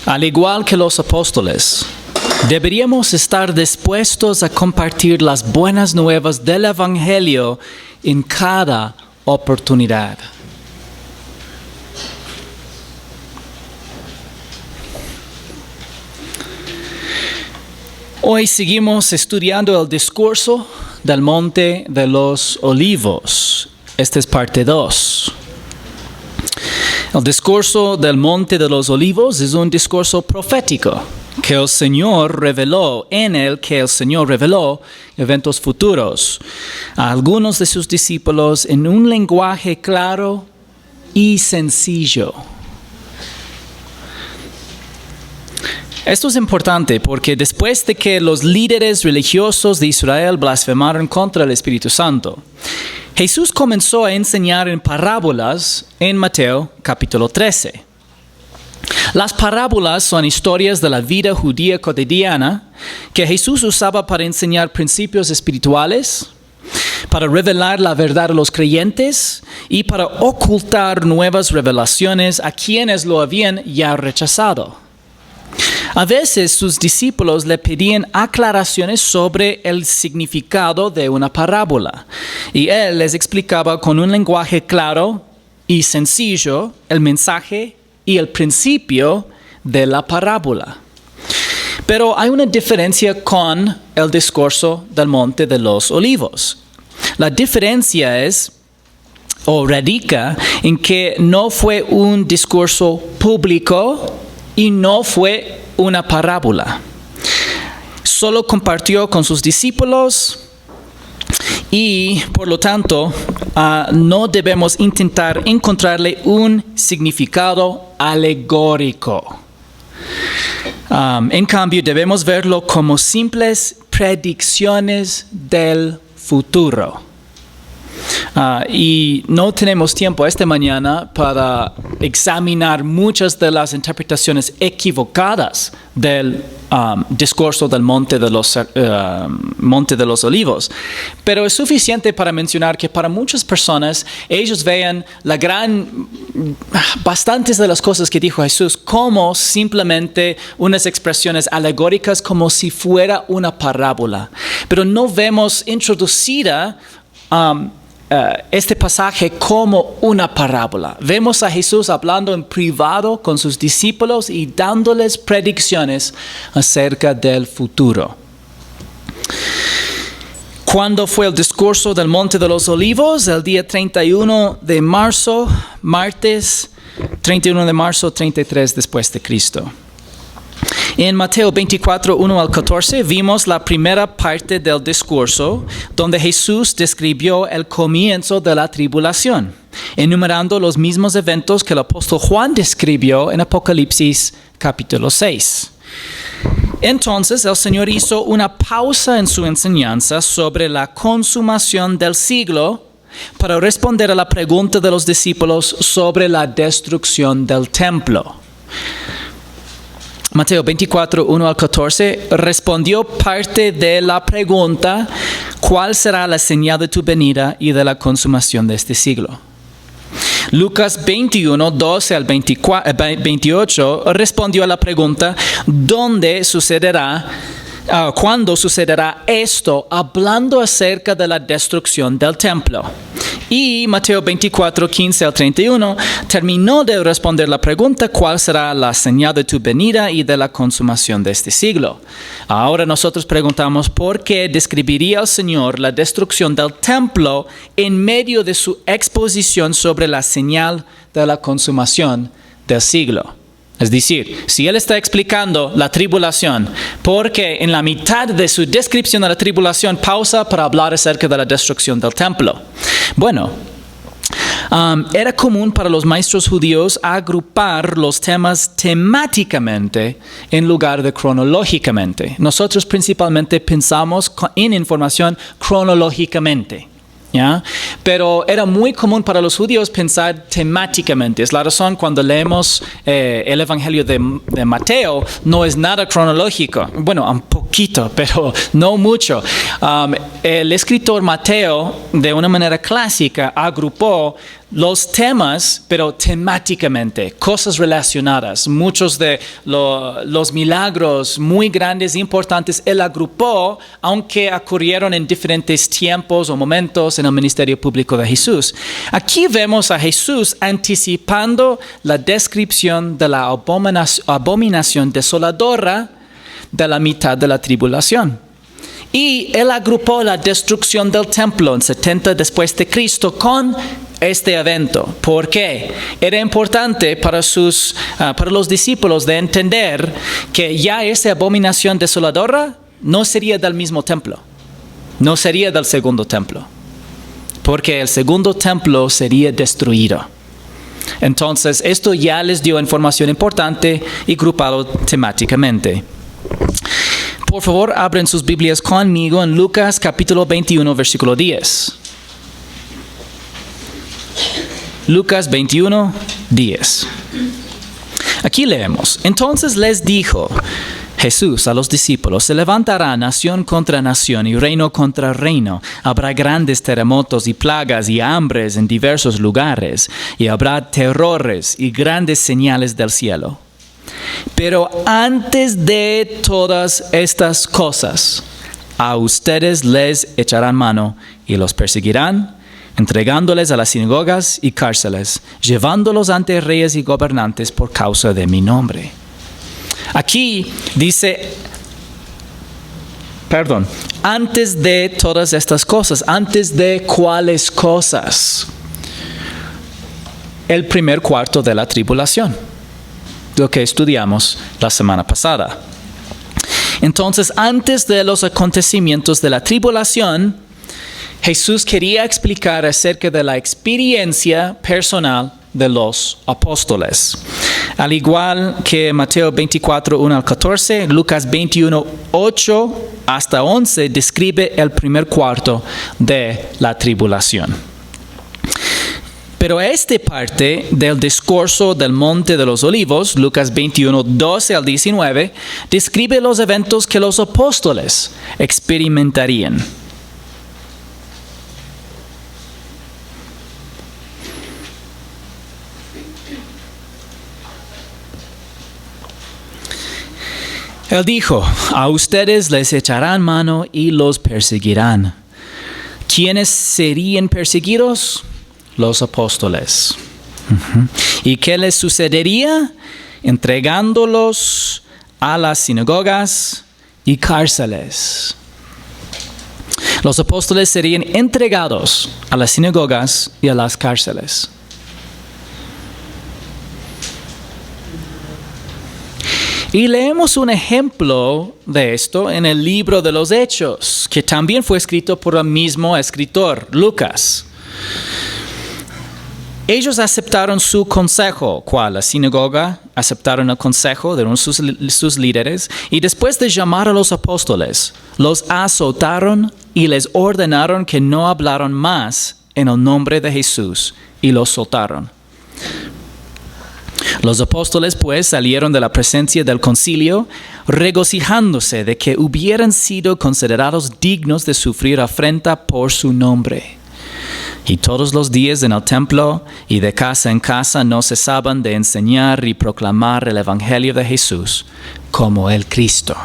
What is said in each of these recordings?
Al igual que los apóstoles, deberíamos estar dispuestos a compartir las buenas nuevas del Evangelio en cada oportunidad. Hoy seguimos estudiando el discurso del Monte de los Olivos. Esta es parte 2. El discurso del Monte de los Olivos es un discurso profético que el Señor reveló eventos futuros a algunos de sus discípulos en un lenguaje claro y sencillo. Esto es importante porque después de que los líderes religiosos de Israel blasfemaron contra el Espíritu Santo, Jesús comenzó a enseñar en parábolas en Mateo capítulo 13. Las parábolas son historias de la vida judía cotidiana que Jesús usaba para enseñar principios espirituales, para revelar la verdad a los creyentes y para ocultar nuevas revelaciones a quienes lo habían ya rechazado. A veces sus discípulos le pedían aclaraciones sobre el significado de una parábola y él les explicaba con un lenguaje claro y sencillo el mensaje y el principio de la parábola. Pero hay una diferencia con el discurso del Monte de los Olivos. La diferencia radica en que no fue un discurso público y no fue una parábola. Solo compartió con sus discípulos y, por lo tanto, no debemos intentar encontrarle un significado alegórico. En cambio, debemos verlo como simples predicciones del futuro. Y no tenemos tiempo esta mañana para examinar muchas de las interpretaciones equivocadas del discurso del Monte de los Olivos. Pero es suficiente para mencionar que para muchas personas ellos vean bastantes de las cosas que dijo Jesús como simplemente unas expresiones alegóricas, como si fuera una parábola. Pero no vemos introducida este pasaje como una parábola. Vemos a Jesús hablando en privado con sus discípulos y dándoles predicciones acerca del futuro. ¿Cuándo fue el discurso del Monte de los Olivos? El día 31 de marzo, martes 31 de marzo, 33 después de Cristo. En Mateo 24, 1 al 14, vimos la primera parte del discurso donde Jesús describió el comienzo de la tribulación, enumerando los mismos eventos que el apóstol Juan describió en Apocalipsis capítulo 6. Entonces el Señor hizo una pausa en su enseñanza sobre la consumación del siglo para responder a la pregunta de los discípulos sobre la destrucción del templo. Mateo 24, 1 al 14, respondió parte de la pregunta: ¿cuál será la señal de tu venida y de la consumación de este siglo? Lucas 21, 12 al 28, respondió a la pregunta: ¿cuándo sucederá esto? Hablando acerca de la destrucción del templo. Y Mateo 24, 15 al 31 terminó de responder la pregunta: ¿cuál será la señal de tu venida y de la consumación de este siglo? Ahora nosotros preguntamos: ¿por qué describiría el Señor la destrucción del templo en medio de su exposición sobre la señal de la consumación del siglo? Es decir, si Él está explicando la tribulación, ¿por qué en la mitad de su descripción de la tribulación pausa para hablar acerca de la destrucción del templo? Bueno, era común para los maestros judíos agrupar los temas temáticamente en lugar de cronológicamente. Nosotros principalmente pensamos en información cronológicamente. ¿Ya? Pero era muy común para los judíos pensar temáticamente. Es la razón cuando leemos el Evangelio de Mateo, no es nada cronológico. Bueno, un poquito, pero no mucho. El escritor Mateo, de una manera clásica, agrupó los temas, pero temáticamente, cosas relacionadas. Muchos de los milagros muy grandes e importantes él agrupó, aunque ocurrieron en diferentes tiempos o momentos en el ministerio público de Jesús. Aquí vemos a Jesús anticipando la descripción de la abominación desoladora de la mitad de la tribulación. Y él agrupó la destrucción del templo en 70 después de Cristo con este evento. ¿Por qué? Era importante para los discípulos de entender que ya esa abominación desoladora no sería del mismo templo, no sería del segundo templo, porque el segundo templo sería destruido. Entonces, esto ya les dio información importante y grupado temáticamente. Por favor, abren sus Biblias conmigo en Lucas capítulo 21, versículo 10. Lucas 21, 10. Aquí leemos. Entonces les dijo Jesús a los discípulos: se levantará nación contra nación y reino contra reino. Habrá grandes terremotos y plagas y hambres en diversos lugares, y habrá terrores y grandes señales del cielo. Pero antes de todas estas cosas, a ustedes les echarán mano y los perseguirán, entregándoles a las sinagogas y cárceles, llevándolos ante reyes y gobernantes por causa de mi nombre. Aquí dice, antes de todas estas cosas. ¿Antes de cuáles cosas? El primer cuarto de la tribulación, lo que estudiamos la semana pasada. Entonces, antes de los acontecimientos de la tribulación, Jesús quería explicar acerca de la experiencia personal de los apóstoles. Al igual que Mateo 24, 1 al 14, Lucas 21, 8 hasta 11 describe el primer cuarto de la tribulación. Pero esta parte del discurso del Monte de los Olivos, Lucas 21, 12 al 19, describe los eventos que los apóstoles experimentarían. Él dijo: a ustedes les echarán mano y los perseguirán. ¿Quiénes serían perseguidos? Los apóstoles. ¿Y qué les sucedería? Entregándolos a las sinagogas y cárceles. Los apóstoles serían entregados a las sinagogas y a las cárceles. Y leemos un ejemplo de esto en el libro de los Hechos, que también fue escrito por el mismo escritor, Lucas. Ellos aceptaron su consejo, la sinagoga aceptaron el consejo de uno de sus líderes, y después de llamar a los apóstoles, los azotaron y les ordenaron que no hablaran más en el nombre de Jesús, y los soltaron. Los apóstoles pues salieron de la presencia del concilio, regocijándose de que hubieran sido considerados dignos de sufrir afrenta por su nombre. Y todos los días en el templo y de casa en casa no cesaban de enseñar y proclamar el evangelio de Jesús como el Cristo.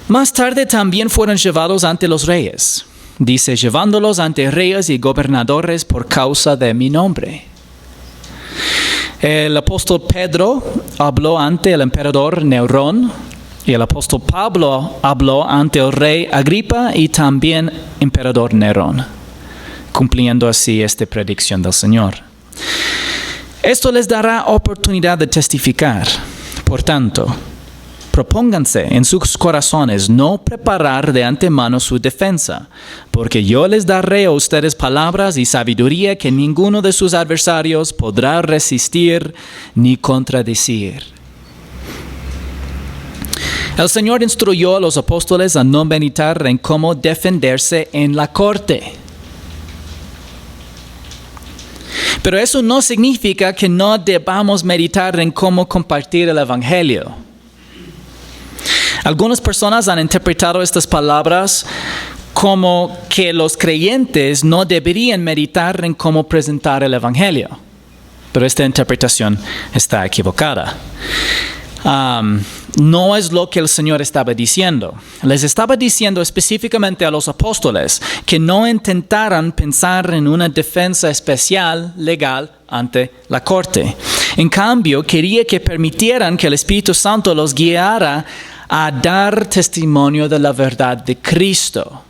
Más tarde también fueron llevados ante los reyes. Dice, llevándolos ante reyes y gobernadores por causa de mi nombre. El apóstol Pedro habló ante el emperador Nerón, y el apóstol Pablo habló ante el rey Agripa y también emperador Nerón, cumpliendo así esta predicción del Señor. Esto les dará oportunidad de testificar. Por tanto, propónganse en sus corazones no preparar de antemano su defensa, porque yo les daré a ustedes palabras y sabiduría que ninguno de sus adversarios podrá resistir ni contradecir. El Señor instruyó a los apóstoles a no meditar en cómo defenderse en la corte. Pero eso no significa que no debamos meditar en cómo compartir el evangelio. Algunas personas han interpretado estas palabras como que los creyentes no deberían meditar en cómo presentar el Evangelio. Pero esta interpretación está equivocada. No es lo que el Señor estaba diciendo. Les estaba diciendo específicamente a los apóstoles que no intentaran pensar en una defensa especial legal ante la corte. En cambio, quería que permitieran que el Espíritu Santo los guiara a dar testimonio de la verdad de Cristo.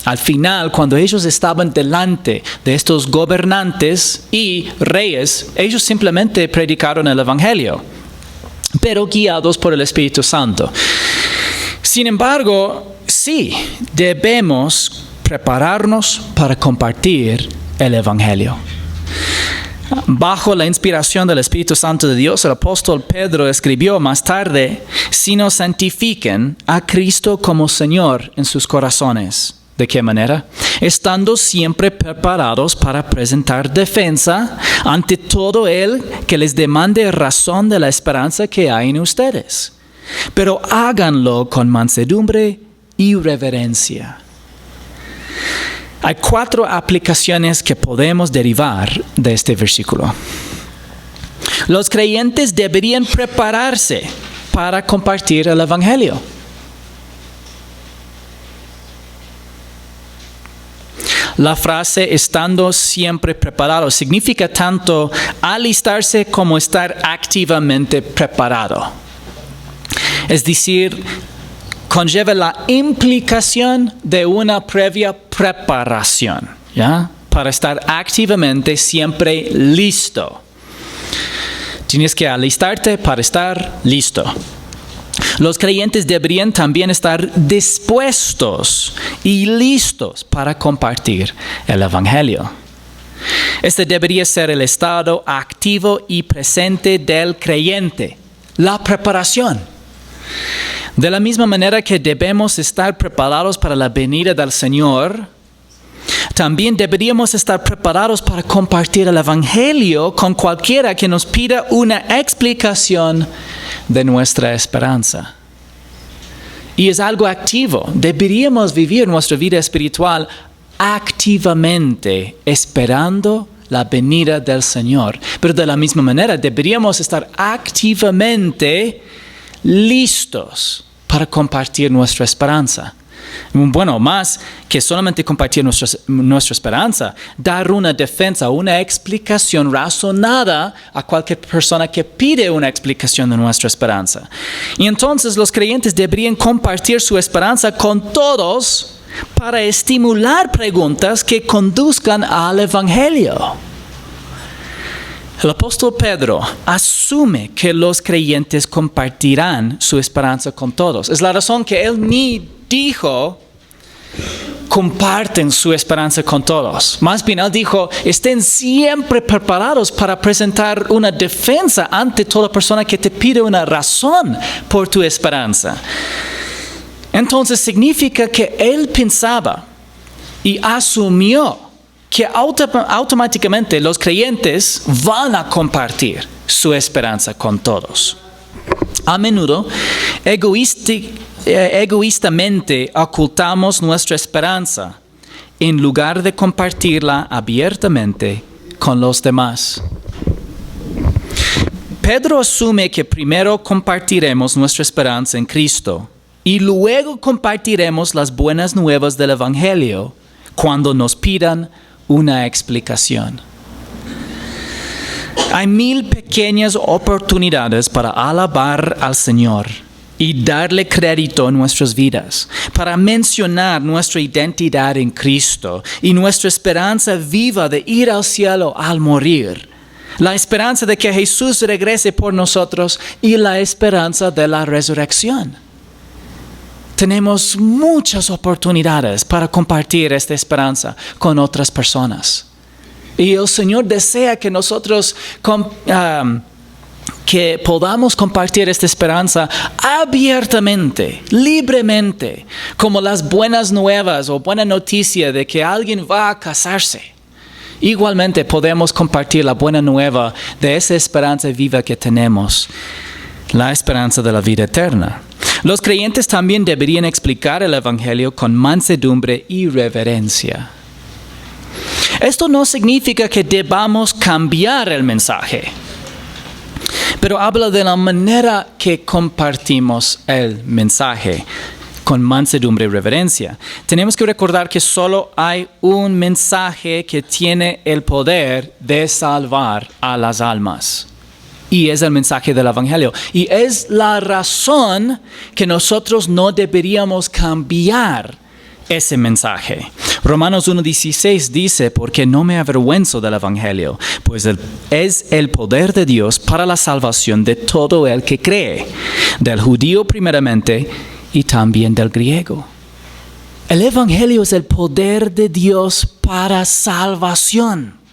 Al final, cuando ellos estaban delante de estos gobernantes y reyes, ellos simplemente predicaron el Evangelio, pero guiados por el Espíritu Santo. Sin embargo, sí, debemos prepararnos para compartir el Evangelio. Bajo la inspiración del Espíritu Santo de Dios, el apóstol Pedro escribió más tarde: sino santifiquen a Cristo como Señor en sus corazones. ¿De qué manera? Estando siempre preparados para presentar defensa ante todo el que les demande razón de la esperanza que hay en ustedes. Pero háganlo con mansedumbre y reverencia. Hay 4 aplicaciones que podemos derivar de este versículo. Los creyentes deberían prepararse para compartir el Evangelio. La frase estando siempre preparado significa tanto alistarse como estar activamente preparado. Es decir, conlleva la implicación de una previa preparación, ¿ya? Para estar activamente siempre listo. Tienes que alistarte para estar listo. Los creyentes deberían también estar dispuestos y listos para compartir el Evangelio. Este debería ser el estado activo y presente del creyente, la preparación. De la misma manera que debemos estar preparados para la venida del Señor, también deberíamos estar preparados para compartir el Evangelio con cualquiera que nos pida una explicación de nuestra esperanza. Y es algo activo. Deberíamos vivir nuestra vida espiritual activamente, esperando la venida del Señor. Pero de la misma manera, deberíamos estar activamente listos para compartir nuestra esperanza. Bueno, más que solamente compartir nuestra esperanza, dar una defensa, una explicación razonada a cualquier persona que pide una explicación de nuestra esperanza. Y entonces los creyentes deberían compartir su esperanza con todos para estimular preguntas que conduzcan al Evangelio. El apóstol Pedro asume que los creyentes compartirán su esperanza con todos. Es la razón que él ni dijo comparten su esperanza con todos. Más bien él dijo, estén siempre preparados para presentar una defensa ante toda persona que te pide una razón por tu esperanza. Entonces significa que él pensaba y asumió que automáticamente los creyentes van a compartir su esperanza con todos. A menudo, egoístamente ocultamos nuestra esperanza en lugar de compartirla abiertamente con los demás. Pedro asume que primero compartiremos nuestra esperanza en Cristo y luego compartiremos las buenas nuevas del Evangelio cuando nos pidan una explicación. Hay 1000 pequeñas oportunidades para alabar al Señor y darle crédito en nuestras vidas, para mencionar nuestra identidad en Cristo y nuestra esperanza viva de ir al cielo al morir, la esperanza de que Jesús regrese por nosotros y la esperanza de la resurrección. Tenemos muchas oportunidades para compartir esta esperanza con otras personas. Y el Señor desea que nosotros que podamos compartir esta esperanza abiertamente, libremente, como las buenas nuevas o buena noticia de que alguien va a casarse. Igualmente podemos compartir la buena nueva de esa esperanza viva que tenemos, la esperanza de la vida eterna. Los creyentes también deberían explicar el Evangelio con mansedumbre y reverencia. Esto no significa que debamos cambiar el mensaje, pero habla de la manera que compartimos el mensaje con mansedumbre y reverencia. Tenemos que recordar que solo hay un mensaje que tiene el poder de salvar a las almas. Y es el mensaje del Evangelio. Y es la razón que nosotros no deberíamos cambiar ese mensaje. Romanos 1:16 dice, porque no me avergüenzo del Evangelio, pues es el poder de Dios para la salvación de todo el que cree, del judío primeramente y también del griego. El Evangelio es el poder de Dios para salvación.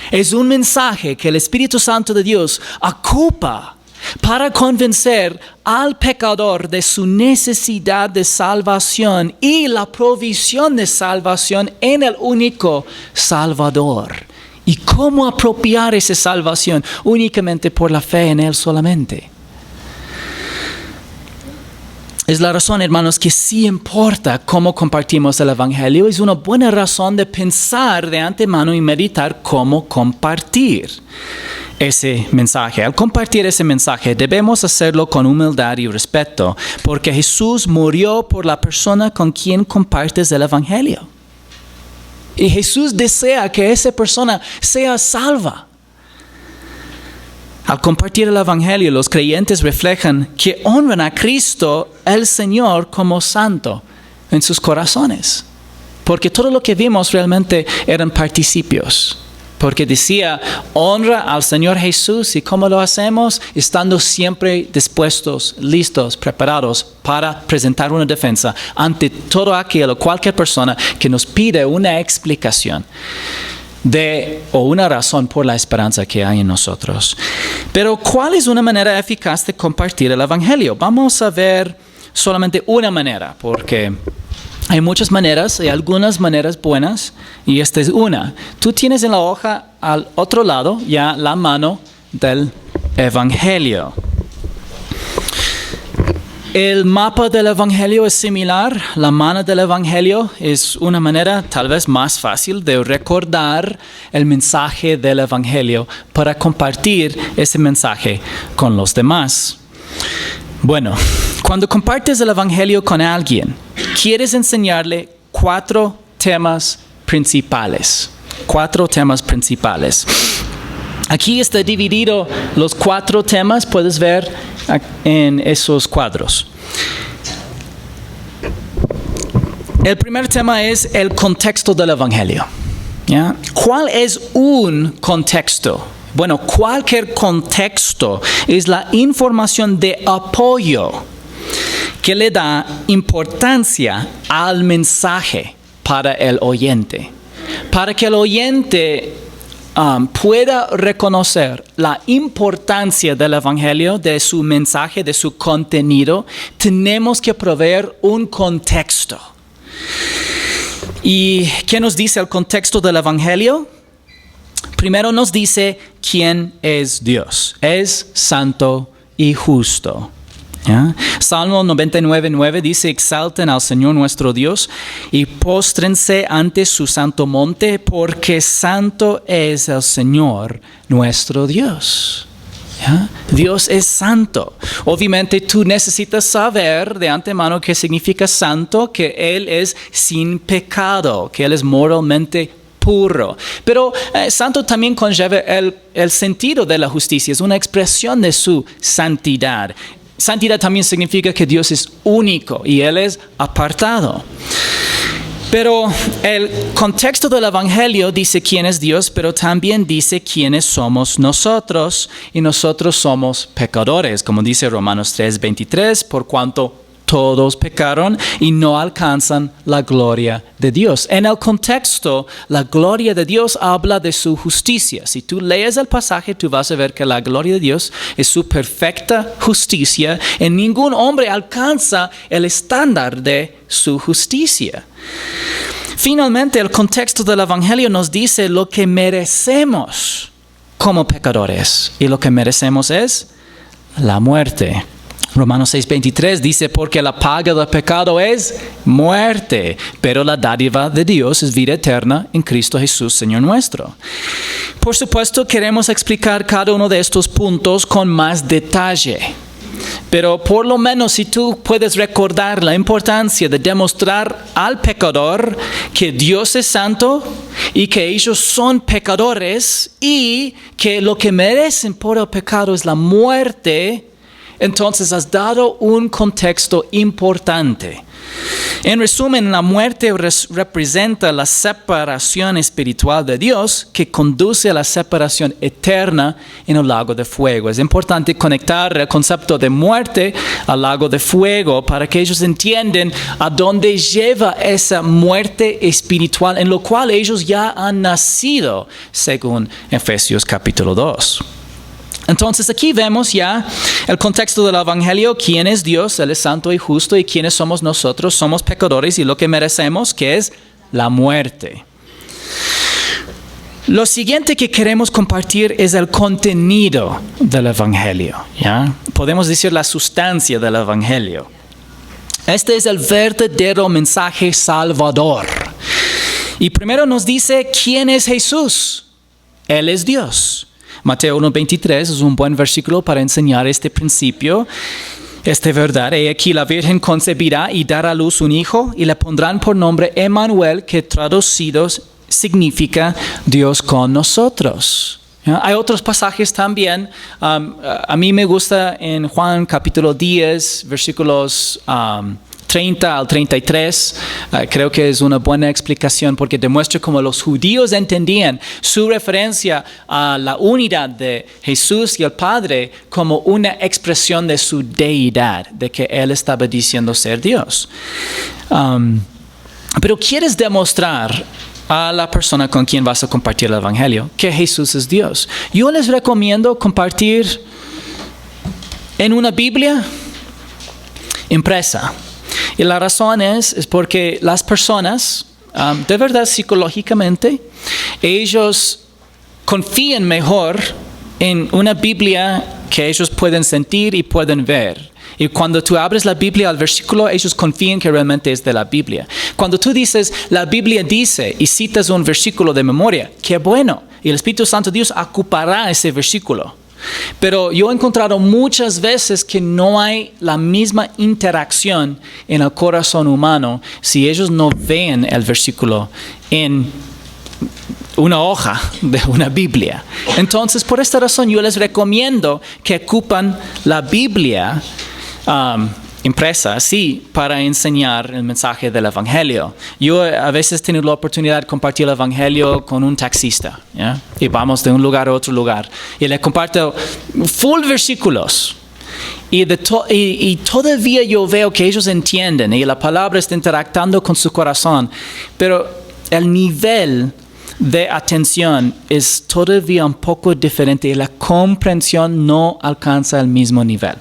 Es un mensaje que el Espíritu Santo de Dios ocupa para convencer al pecador de su necesidad de salvación y la provisión de salvación en el único Salvador. Y cómo apropiar esa salvación únicamente por la fe en Él solamente. Es la razón, hermanos, que sí importa cómo compartimos el Evangelio. Es una buena razón de pensar de antemano y meditar cómo compartir ese mensaje. Al compartir ese mensaje debemos hacerlo con humildad y respeto, porque Jesús murió por la persona con quien compartes el Evangelio. Y Jesús desea que esa persona sea salva. Al compartir el Evangelio, los creyentes reflejan que honran a Cristo, el Señor, como santo en sus corazones. Porque todo lo que vimos realmente eran participios. Porque decía, honra al Señor Jesús. ¿Y cómo lo hacemos? Estando siempre dispuestos, listos, preparados para presentar una defensa ante todo aquel o cualquier persona que nos pide una explicación o una razón por la esperanza que hay en nosotros. Pero ¿cuál es una manera eficaz de compartir el Evangelio? Vamos a ver solamente una manera, porque hay muchas maneras y algunas maneras buenas, y esta es una. Tú tienes en la hoja al otro lado ya la mano del Evangelio. El mapa del Evangelio es similar. La mano del Evangelio es una manera tal vez más fácil de recordar el mensaje del Evangelio para compartir ese mensaje con los demás. Bueno, cuando compartes el Evangelio con alguien, quieres enseñarle 4 temas principales. 4 temas principales. Aquí está dividido los 4 temas, puedes ver en esos cuadros. El primer tema es el contexto del Evangelio. ¿Ya? ¿Cuál es un contexto? Bueno, cualquier contexto es la información de apoyo que le da importancia al mensaje para el oyente. Para que el oyente pueda reconocer la importancia del Evangelio, de su mensaje, de su contenido, tenemos que proveer un contexto. ¿Y qué nos dice el contexto del Evangelio? Primero nos dice quién es Dios. Es santo y justo. ¿Ya? Salmo 99:9 dice, exalten al Señor nuestro Dios y póstrense ante su santo monte, porque santo es el Señor nuestro Dios. ¿Ya? Dios es santo. Obviamente tú necesitas saber de antemano qué significa santo, que Él es sin pecado, que Él es moralmente puro. Pero santo también conlleva el sentido de la justicia, es una expresión de su santidad. Santidad también significa que Dios es único y Él es apartado. Pero el contexto del Evangelio dice quién es Dios, pero también dice quiénes somos nosotros. Y nosotros somos pecadores, como dice Romanos 3:23, por cuanto todos pecaron y no alcanzan la gloria de Dios. En el contexto, la gloria de Dios habla de su justicia. Si tú lees el pasaje, tú vas a ver que la gloria de Dios es su perfecta justicia. Y ningún hombre alcanza el estándar de su justicia. Finalmente, el contexto del Evangelio nos dice lo que merecemos como pecadores. Y lo que merecemos es la muerte. Romanos 6:23 dice, porque la paga del pecado es muerte, pero la dádiva de Dios es vida eterna en Cristo Jesús, Señor nuestro. Por supuesto, queremos explicar cada uno de estos puntos con más detalle. Pero por lo menos si tú puedes recordar la importancia de demostrar al pecador que Dios es santo y que ellos son pecadores y que lo que merecen por el pecado es la muerte, entonces has dado un contexto importante. En resumen, la muerte representa la separación espiritual de Dios que conduce a la separación eterna en el lago de fuego. Es importante conectar el concepto de muerte al lago de fuego para que ellos entiendan a dónde lleva esa muerte espiritual en lo cual ellos ya han nacido, según Efesios capítulo 2. Entonces aquí vemos ya el contexto del Evangelio, quién es Dios, Él es santo y justo, y quiénes somos nosotros, somos pecadores y lo que merecemos, que es la muerte. Lo siguiente que queremos compartir es el contenido del Evangelio, ¿ya? Podemos decir la sustancia del Evangelio. Este es el verdadero mensaje salvador. Y primero nos dice, ¿quién es Jesús? Él es Dios. Mateo 1:23 es un buen versículo para enseñar este principio, esta verdad. He aquí la Virgen concebirá y dará a luz un hijo y le pondrán por nombre Emmanuel, que traducido significa Dios con nosotros. Hay otros pasajes también. A mí me gusta en Juan capítulo 10, versículos 30 al 33, creo que es una buena explicación porque demuestra cómo los judíos entendían su referencia a la unidad de Jesús y el Padre como una expresión de su deidad, de que Él estaba diciendo ser Dios. Pero quieres demostrar a la persona con quien vas a compartir el Evangelio que Jesús es Dios. Yo les recomiendo compartir en una Biblia impresa. Y la razón es porque las personas, de verdad psicológicamente, ellos confían mejor en una Biblia que ellos pueden sentir y pueden ver. Y cuando tú abres la Biblia al versículo, ellos confían que realmente es de la Biblia. Cuando tú dices, la Biblia dice, y citas un versículo de memoria, qué bueno. Y el Espíritu Santo de Dios ocupará ese versículo. Pero yo he encontrado muchas veces que no hay la misma interacción en el corazón humano si ellos no ven el versículo en una hoja de una Biblia. Entonces, por esta razón, yo les recomiendo que ocupan la Biblia impresa así para enseñar el mensaje del Evangelio. Yo a veces he tenido la oportunidad de compartir el Evangelio con un taxista, ¿ya? Y vamos de un lugar a otro lugar y le comparto full versículos y todavía yo veo que ellos entienden y la palabra está interactuando con su corazón, pero el nivel de atención es todavía un poco diferente y la comprensión no alcanza el mismo nivel.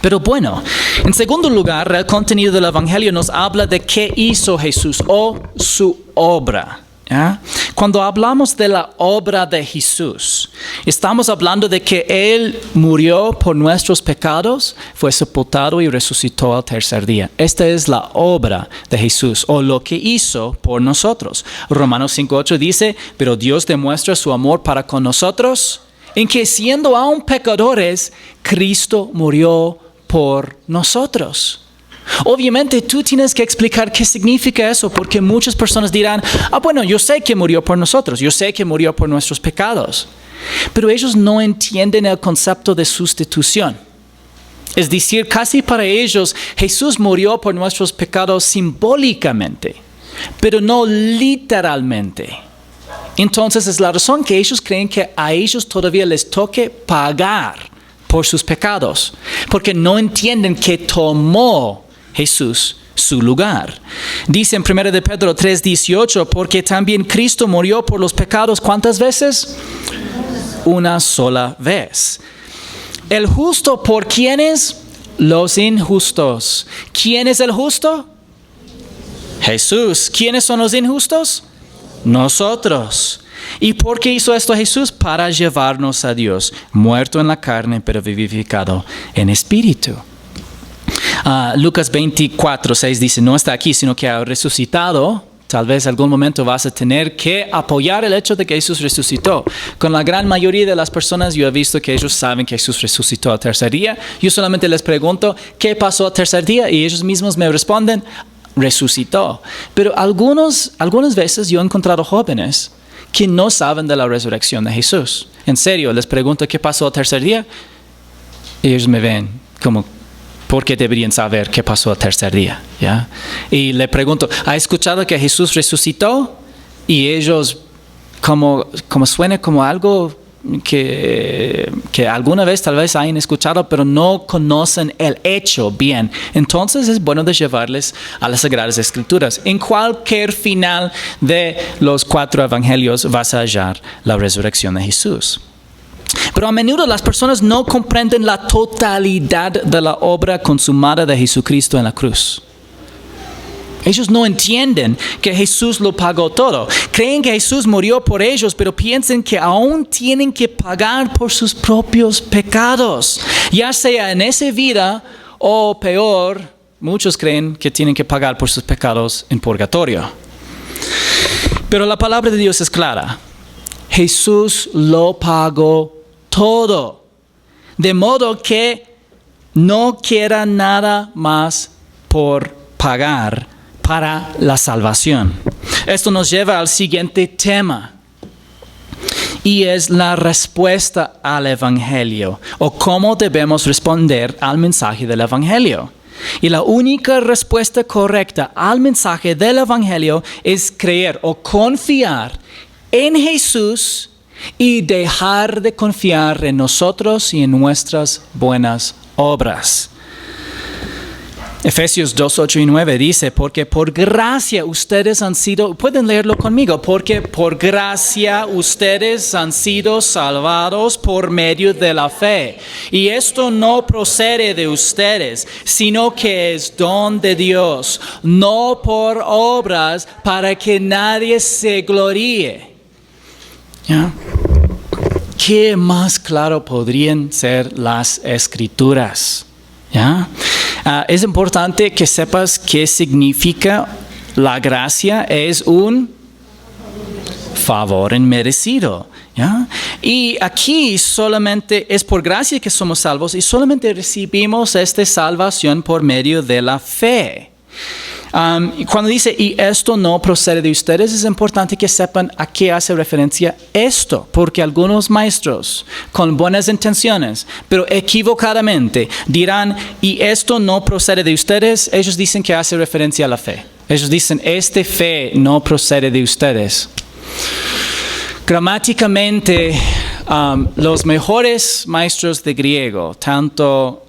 Pero bueno, en segundo lugar, el contenido del Evangelio nos habla de qué hizo Jesús o su obra. ¿Ya? Cuando hablamos de la obra de Jesús, estamos hablando de que Él murió por nuestros pecados, fue sepultado y resucitó al tercer día. Esta es la obra de Jesús o lo que hizo por nosotros. Romanos 5:8 dice, pero Dios demuestra su amor para con nosotros en que siendo aún pecadores, Cristo murió por nosotros. Obviamente tú tienes que explicar qué significa eso, porque muchas personas dirán, bueno, yo sé que murió por nosotros, yo sé que murió por nuestros pecados, pero ellos no entienden el concepto de sustitución. Es decir, casi para ellos Jesús murió por nuestros pecados simbólicamente, pero no literalmente. Entonces es la razón que ellos creen que a ellos todavía les toque pagar por sus pecados, porque no entienden que tomó Jesús su lugar. Dice en 1 de Pedro 3:18, porque también Cristo murió por los pecados, ¿cuántas veces? Una sola vez. El justo, ¿por quiénes? Los injustos. ¿Quién es el justo? Jesús. ¿Quiénes son los injustos? Nosotros. ¿Y por qué hizo esto Jesús? Para llevarnos a Dios, muerto en la carne, pero vivificado en espíritu. Lucas 24:6 dice, no está aquí, sino que ha resucitado. Tal vez algún momento vas a tener que apoyar el hecho de que Jesús resucitó. Con la gran mayoría de las personas yo he visto que ellos saben que Jesús resucitó al tercer día. Yo solamente les pregunto, ¿qué pasó al tercer día? Y ellos mismos me responden, resucitó. Pero algunas veces yo he encontrado jóvenes que no saben de la resurrección de Jesús. En serio, les pregunto, ¿qué pasó al tercer día? Y ellos me ven como, ¿por qué deberían saber qué pasó el tercer día? ¿Ya? Y le pregunto, ¿ha escuchado que Jesús resucitó? Y ellos, como suena como algo que alguna vez tal vez hayan escuchado, pero no conocen el hecho bien. Entonces es bueno de llevarles a las Sagradas Escrituras. En cualquier final de los 4 evangelios vas a hallar la resurrección de Jesús. Pero a menudo las personas no comprenden la totalidad de la obra consumada de Jesucristo en la cruz. Ellos no entienden que Jesús lo pagó todo. Creen que Jesús murió por ellos, pero piensan que aún tienen que pagar por sus propios pecados. Ya sea en esa vida o peor, muchos creen que tienen que pagar por sus pecados en purgatorio. Pero la palabra de Dios es clara. Jesús lo pagó todo, de modo que no queda nada más por pagar para la salvación. Esto nos lleva al siguiente tema, y es la respuesta al Evangelio, o cómo debemos responder al mensaje del Evangelio. Y la única respuesta correcta al mensaje del Evangelio es creer o confiar en Jesús y dejar de confiar en nosotros y en nuestras buenas obras. Efesios 2, 8 y 9 dice, porque por gracia ustedes han sido, pueden leerlo conmigo, porque por gracia ustedes han sido salvados por medio de la fe. Y esto no procede de ustedes, sino que es don de Dios, no por obras para que nadie se gloríe. ¿Ya? ¿Qué más claro podrían ser las Escrituras? ¿Ya? Es importante que sepas qué significa la gracia. Es un favor inmerecido. ¿Ya? Y aquí solamente es por gracia que somos salvos y solamente recibimos esta salvación por medio de la fe. Cuando dice, y esto no procede de ustedes, es importante que sepan a qué hace referencia esto, porque algunos maestros con buenas intenciones, pero equivocadamente, dirán, y esto no procede de ustedes. Ellos dicen que hace referencia a la fe. Ellos dicen, esta fe no procede de ustedes. Gramáticamente, los mejores maestros de griego, tanto...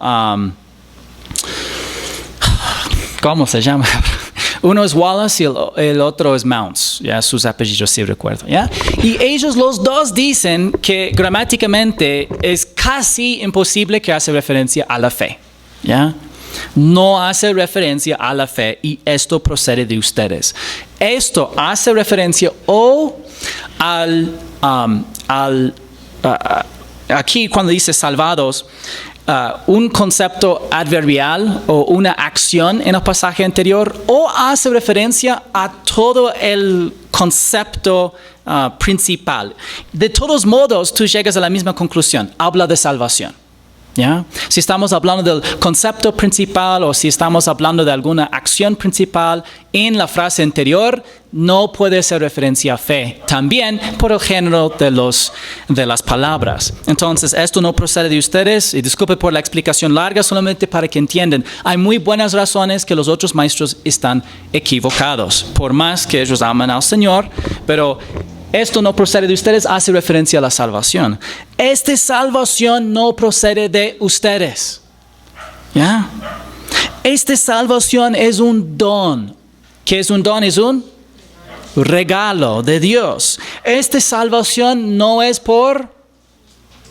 ¿cómo se llama? Uno es Wallace y el otro es Mounce, ya sus apellidos sí recuerdo, ¿ya? Y ellos los dos dicen que gramáticamente es casi imposible que hace referencia a la fe, ¿ya? No hace referencia a la fe y esto procede de ustedes. Esto hace referencia o aquí cuando dice salvados, un concepto adverbial o una acción en el pasaje anterior, o hace referencia a todo el concepto principal. De todos modos, tú llegas a la misma conclusión. Habla de salvación. ¿Ya? Si estamos hablando del concepto principal o si estamos hablando de alguna acción principal en la frase anterior, no puede ser referencia a fe. También por el género de las palabras. Entonces, esto no procede de ustedes, y disculpe por la explicación larga, solamente para que entiendan. Hay muy buenas razones que los otros maestros están equivocados, por más que ellos aman al Señor, pero esto no procede de ustedes, hace referencia a la salvación. Esta salvación no procede de ustedes. ¿Ya? Esta salvación es un don. ¿Qué es un don? Es un regalo de Dios. Esta salvación no es por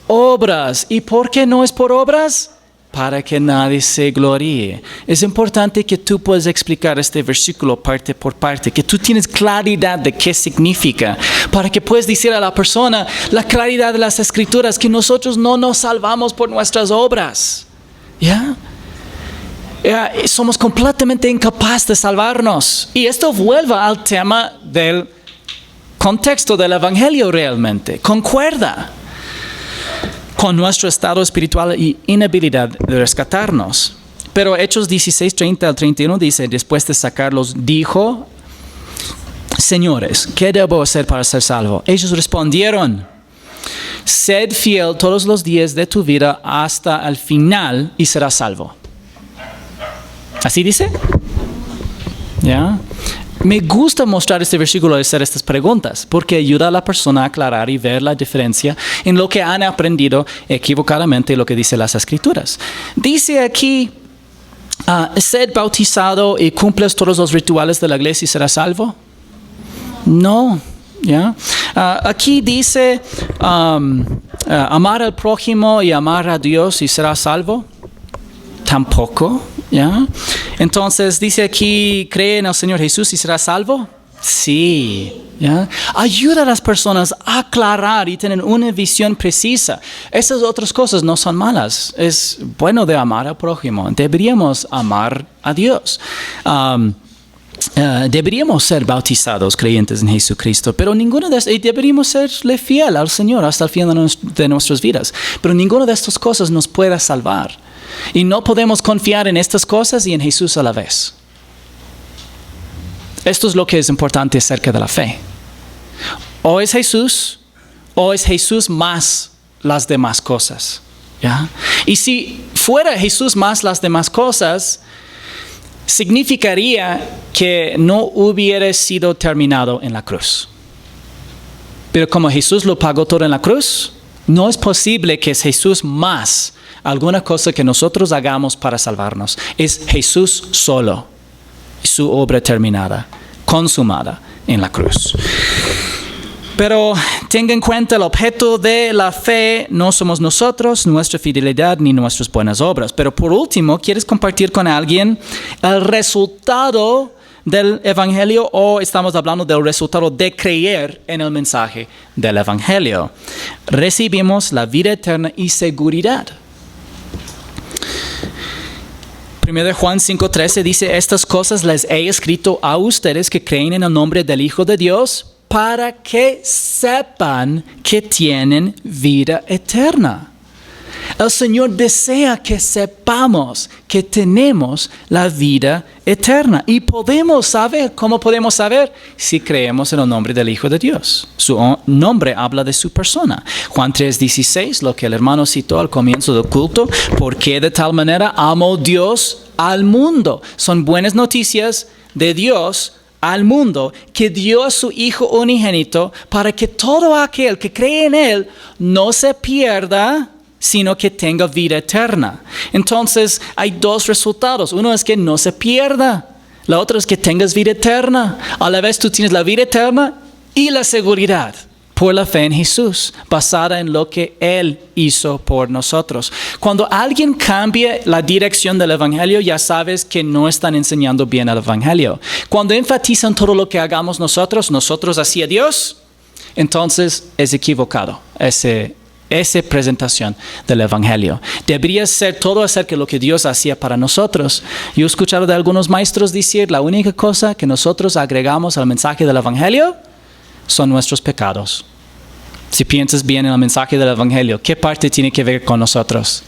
obras. ¿Y por qué no es por obras? para que nadie se gloríe. Es importante que tú puedas explicar este versículo parte por parte, que tú tienes claridad de qué significa, para que puedas decir a la persona la claridad de las Escrituras, que nosotros no nos salvamos por nuestras obras. ¿Ya? Somos completamente incapaces de salvarnos. Y esto vuelve al tema del contexto del Evangelio realmente. Concuerda con nuestro estado espiritual y inhabilidad de rescatarnos. Pero Hechos 16, 30 al 31 dice, después de sacarlos, dijo, señores, ¿qué debo hacer para ser salvo? Ellos respondieron, sed fiel todos los días de tu vida hasta el final y serás salvo. ¿Así dice? ¿Ya? Me gusta mostrar este versículo y hacer estas preguntas porque ayuda a la persona a aclarar y ver la diferencia en lo que han aprendido equivocadamente y lo que dice las Escrituras. Dice aquí, sed bautizado y cumples todos los rituales de la iglesia y serás salvo. No. ¿Ya? Aquí dice amar al prójimo y amar a Dios y serás salvo. Tampoco. ¿Ya? Entonces dice aquí, cree en el Señor Jesús y serás salvo. Sí. ¿Ya? Ayuda a las personas a aclarar y tener una visión precisa. Esas otras cosas no son malas. Es bueno de amar al prójimo. Deberíamos amar a Dios. Deberíamos ser bautizados creyentes en Jesucristo, pero ninguno de estos, y deberíamos serle fiel al Señor hasta el final de nuestras vidas, pero ninguna de estas cosas nos puede salvar. Y no podemos confiar en estas cosas y en Jesús a la vez. Esto es lo que es importante acerca de la fe. O es Jesús más las demás cosas. ¿Ya? Y si fuera Jesús más las demás cosas, significaría que no hubiera sido terminado en la cruz. Pero como Jesús lo pagó todo en la cruz, no es posible que es Jesús más alguna cosa que nosotros hagamos para salvarnos. Es Jesús solo, su obra terminada, consumada en la cruz. Pero tenga en cuenta el objeto de la fe no somos nosotros, nuestra fidelidad ni nuestras buenas obras. Pero por último, ¿quieres compartir con alguien el resultado del Evangelio o estamos hablando del resultado de creer en el mensaje del Evangelio? Recibimos la vida eterna y seguridad. 1 Juan 5:13 dice, estas cosas les he escrito a ustedes que creen en el nombre del Hijo de Dios, para que sepan que tienen vida eterna. El Señor desea que sepamos que tenemos la vida eterna. Y podemos saber, ¿cómo podemos saber? Si creemos en el nombre del Hijo de Dios. Su nombre habla de su persona. Juan 3:16, lo que el hermano citó al comienzo del culto, porque de tal manera amó Dios al mundo. Son buenas noticias de Dios al mundo, que dio a su Hijo unigénito para que todo aquel que cree en Él no se pierda, sino que tenga vida eterna. Entonces hay dos resultados. Uno es que no se pierda. La otra es que tengas vida eterna. A la vez tú tienes la vida eterna y la seguridad por la fe en Jesús, basada en lo que Él hizo por nosotros. Cuando alguien cambia la dirección del Evangelio, ya sabes que no están enseñando bien el Evangelio. Cuando enfatizan todo lo que hagamos nosotros hacia Dios, entonces es equivocado esa presentación del Evangelio. Debería ser todo acerca de lo que Dios hacía para nosotros. Yo he escuchado de algunos maestros decir, la única cosa que nosotros agregamos al mensaje del Evangelio son nuestros pecados. Si piensas bien en el mensaje del Evangelio, ¿qué parte tiene que ver con nosotros?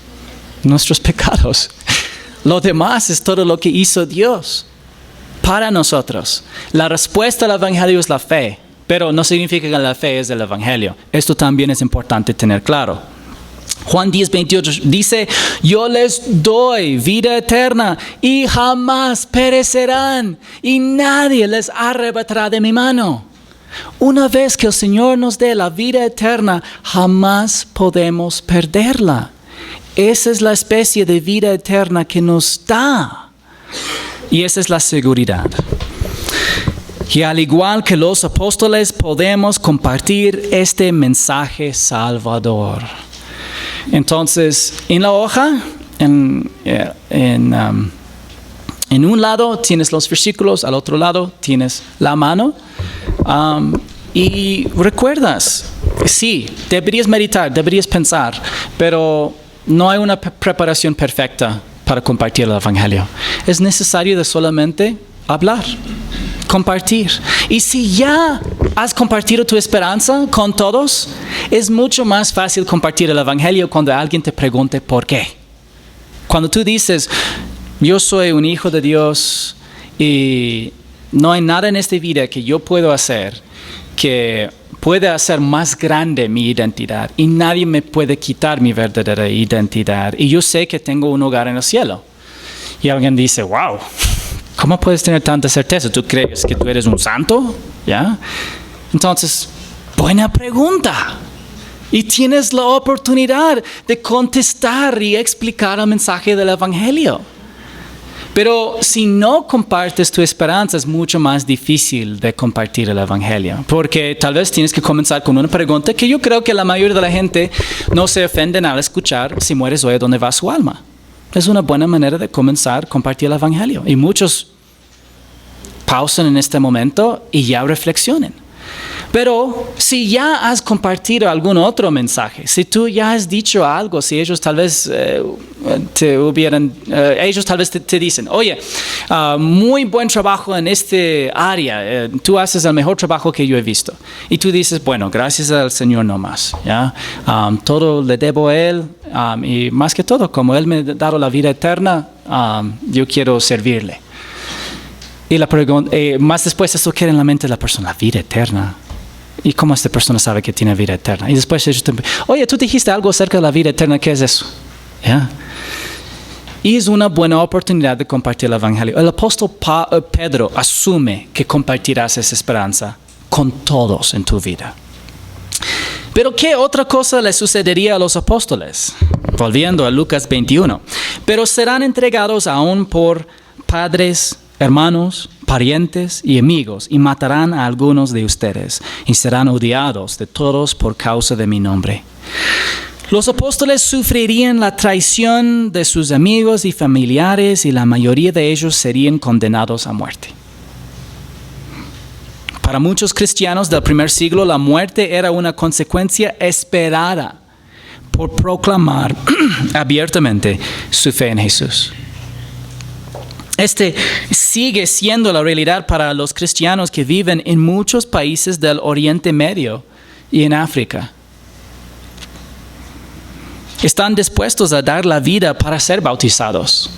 Nuestros pecados. Lo demás es todo lo que hizo Dios para nosotros. La respuesta al Evangelio es la fe, pero no significa que la fe es el Evangelio. Esto también es importante tener claro. Juan 10:28 dice, yo les doy vida eterna y jamás perecerán y nadie les arrebatará de mi mano. Una vez que el Señor nos dé la vida eterna, jamás podemos perderla. Esa es la especie de vida eterna que nos da. Y esa es la seguridad. Y al igual que los apóstoles, podemos compartir este mensaje salvador. Entonces, en la hoja En un lado tienes los versículos, al otro lado tienes la mano. Y recuerdas, sí, deberías meditar, deberías pensar, pero no hay una preparación perfecta para compartir el Evangelio. Es necesario de solamente hablar, compartir. Y si ya has compartido tu esperanza con todos, es mucho más fácil compartir el Evangelio cuando alguien te pregunte por qué. Cuando tú dices, yo soy un hijo de Dios y no hay nada en esta vida que yo puedo hacer que pueda hacer más grande mi identidad y nadie me puede quitar mi verdadera identidad y yo sé que tengo un hogar en el cielo. Y alguien dice, wow, ¿cómo puedes tener tanta certeza? ¿Tú crees que tú eres un santo? ¿Ya? Entonces, buena pregunta. Y tienes la oportunidad de contestar y explicar el mensaje del Evangelio. Pero si no compartes tu esperanza, es mucho más difícil de compartir el Evangelio. Porque tal vez tienes que comenzar con una pregunta que yo creo que la mayoría de la gente no se ofenden al escuchar: si mueres hoy, ¿a dónde va su alma? Es una buena manera de comenzar a compartir el Evangelio. Y muchos pausan en este momento y ya reflexionen. Pero si ya has compartido algún otro mensaje, si tú ya has dicho algo, si ellos tal vez ellos tal vez te dicen, oye, muy buen trabajo en este área, tú haces el mejor trabajo que yo he visto. Y tú dices, bueno, gracias al Señor no más, ¿ya? Todo le debo a Él, y más que todo, como Él me ha dado la vida eterna, yo quiero servirle. Y la pregunta, más después eso queda en la mente de la persona, la vida eterna. ¿Y cómo esta persona sabe que tiene vida eterna? Y después ellos te, oye, tú dijiste algo acerca de la vida eterna, ¿qué es eso? ¿Ya? Y es una buena oportunidad de compartir el Evangelio. El apóstol Pedro asume que compartirás esa esperanza con todos en tu vida. Pero ¿qué otra cosa le sucedería a los apóstoles? Volviendo a Lucas 21. Pero serán entregados aún por padres, hermanos, parientes y amigos, y matarán a algunos de ustedes, y serán odiados de todos por causa de mi nombre. Los apóstoles sufrirían la traición de sus amigos y familiares, y la mayoría de ellos serían condenados a muerte. Para muchos cristianos del primer siglo, la muerte era una consecuencia esperada por proclamar abiertamente su fe en Jesús. Este sigue siendo la realidad para los cristianos que viven en muchos países del Oriente Medio y en África. Están dispuestos a dar la vida para ser bautizados.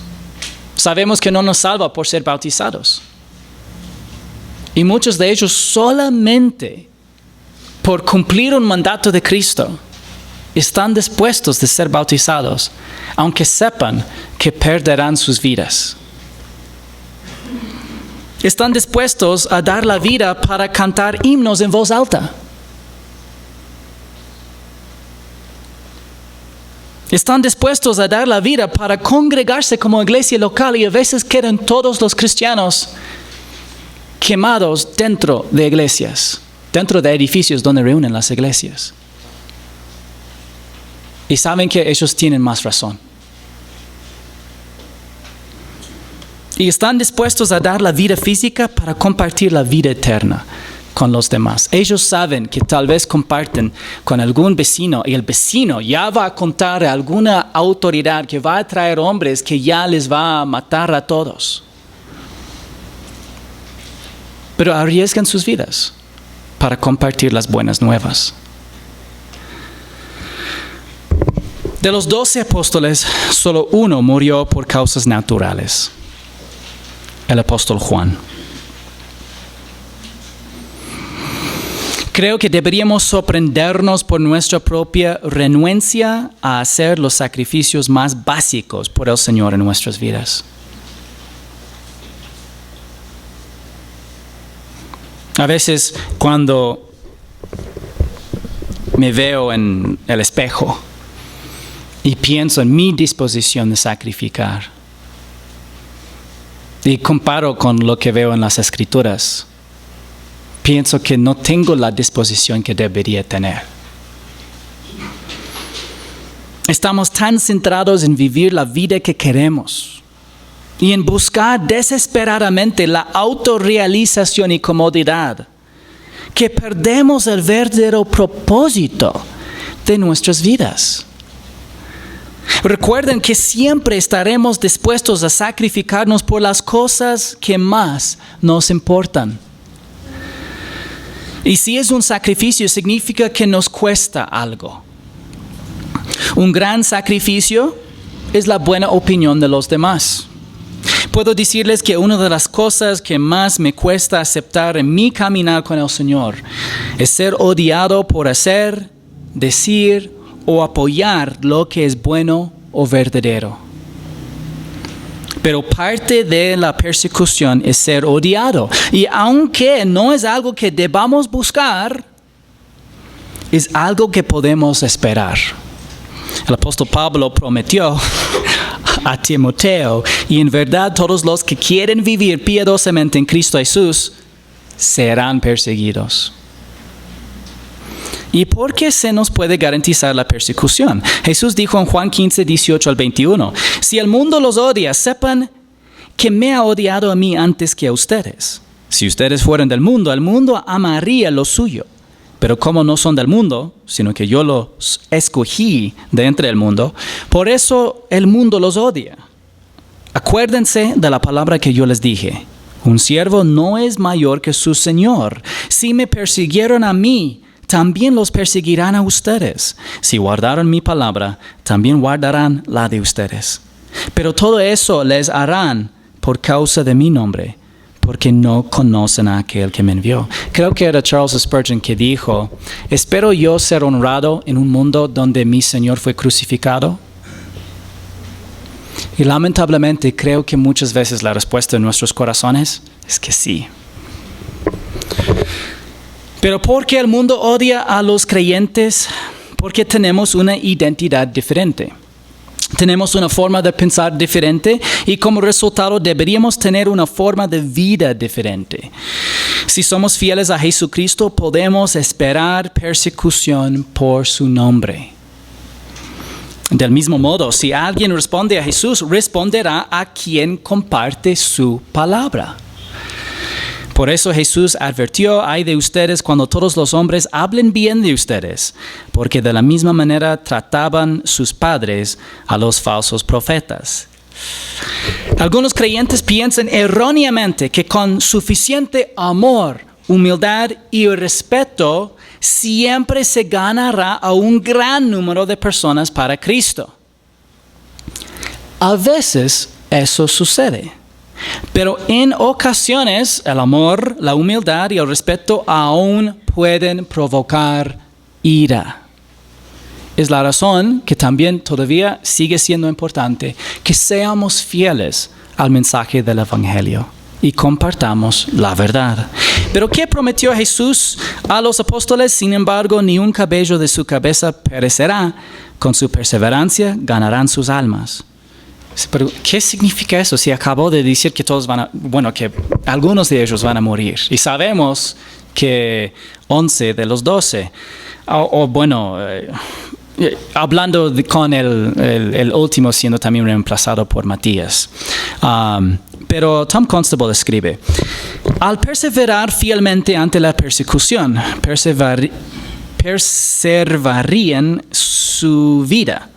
Sabemos que no nos salva por ser bautizados. Y muchos de ellos solamente por cumplir un mandato de Cristo están dispuestos a ser bautizados, aunque sepan que perderán sus vidas. Están dispuestos a dar la vida para cantar himnos en voz alta. Están dispuestos a dar la vida para congregarse como iglesia local, y a veces quedan todos los cristianos quemados dentro de iglesias, dentro de edificios donde reúnen las iglesias. Y saben que ellos tienen más razón. Y están dispuestos a dar la vida física para compartir la vida eterna con los demás. Ellos saben que tal vez comparten con algún vecino, y el vecino ya va a contar a alguna autoridad que va a traer hombres que ya les va a matar a todos. Pero arriesgan sus vidas para compartir las buenas nuevas. De los 12 apóstoles, solo uno murió por causas naturales: el apóstol Juan. Creo que deberíamos sorprendernos por nuestra propia renuencia a hacer los sacrificios más básicos por el Señor en nuestras vidas. A veces cuando me veo en el espejo y pienso en mi disposición de sacrificar, y comparo con lo que veo en las Escrituras, pienso que no tengo la disposición que debería tener. Estamos tan centrados en vivir la vida que queremos y en buscar desesperadamente la autorrealización y comodidad, que perdemos el verdadero propósito de nuestras vidas. Recuerden que siempre estaremos dispuestos a sacrificarnos por las cosas que más nos importan. Y si es un sacrificio, significa que nos cuesta algo. Un gran sacrificio es la buena opinión de los demás. Puedo decirles que una de las cosas que más me cuesta aceptar en mi caminar con el Señor es ser odiado por hacer, decir o apoyar lo que es bueno o verdadero. Pero parte de la persecución es ser odiado. Y aunque no es algo que debamos buscar, es algo que podemos esperar. El apóstol Pablo prometió a Timoteo, y en verdad todos los que quieren vivir piadosamente en Cristo Jesús serán perseguidos. ¿Y por qué se nos puede garantizar la persecución? Jesús dijo en Juan 15, 18 al 21, si el mundo los odia, sepan que me ha odiado a mí antes que a ustedes. Si ustedes fueran del mundo, el mundo amaría lo suyo. Pero como no son del mundo, sino que yo los escogí de entre el mundo, por eso el mundo los odia. Acuérdense de la palabra que yo les dije. Un siervo no es mayor que su Señor. Si me persiguieron a mí, también los perseguirán a ustedes. Si guardaron mi palabra, también guardarán la de ustedes. Pero todo eso les harán por causa de mi nombre, porque no conocen a aquel que me envió. Creo que era Charles Spurgeon que dijo, ¿espero yo ser honrado en un mundo donde mi Señor fue crucificado? Y lamentablemente creo que muchas veces la respuesta en nuestros corazones es que sí. Pero ¿por qué el mundo odia a los creyentes? Porque tenemos una identidad diferente. Tenemos una forma de pensar diferente y como resultado deberíamos tener una forma de vida diferente. Si somos fieles a Jesucristo, podemos esperar persecución por su nombre. Del mismo modo, si alguien responde a Jesús, responderá a quien comparte su palabra. Por eso Jesús advirtió, ay de ustedes cuando todos los hombres hablen bien de ustedes, porque de la misma manera trataban sus padres a los falsos profetas. Algunos creyentes piensan erróneamente que con suficiente amor, humildad y respeto, siempre se ganará a un gran número de personas para Cristo. A veces eso sucede. Pero en ocasiones el amor, la humildad y el respeto aún pueden provocar ira. Es la razón que también todavía sigue siendo importante que seamos fieles al mensaje del Evangelio y compartamos la verdad. Pero ¿qué prometió Jesús a los apóstoles? Sin embargo, ni un cabello de su cabeza perecerá. Con su perseverancia ganarán sus almas. Pero, ¿qué significa eso? Si acabó de decir que que algunos de ellos van a morir. Y sabemos que 11 de los 12, hablando con el último siendo también reemplazado por Matías. Pero Tom Constable escribe, al perseverar fielmente ante la persecución, preservarían su vida.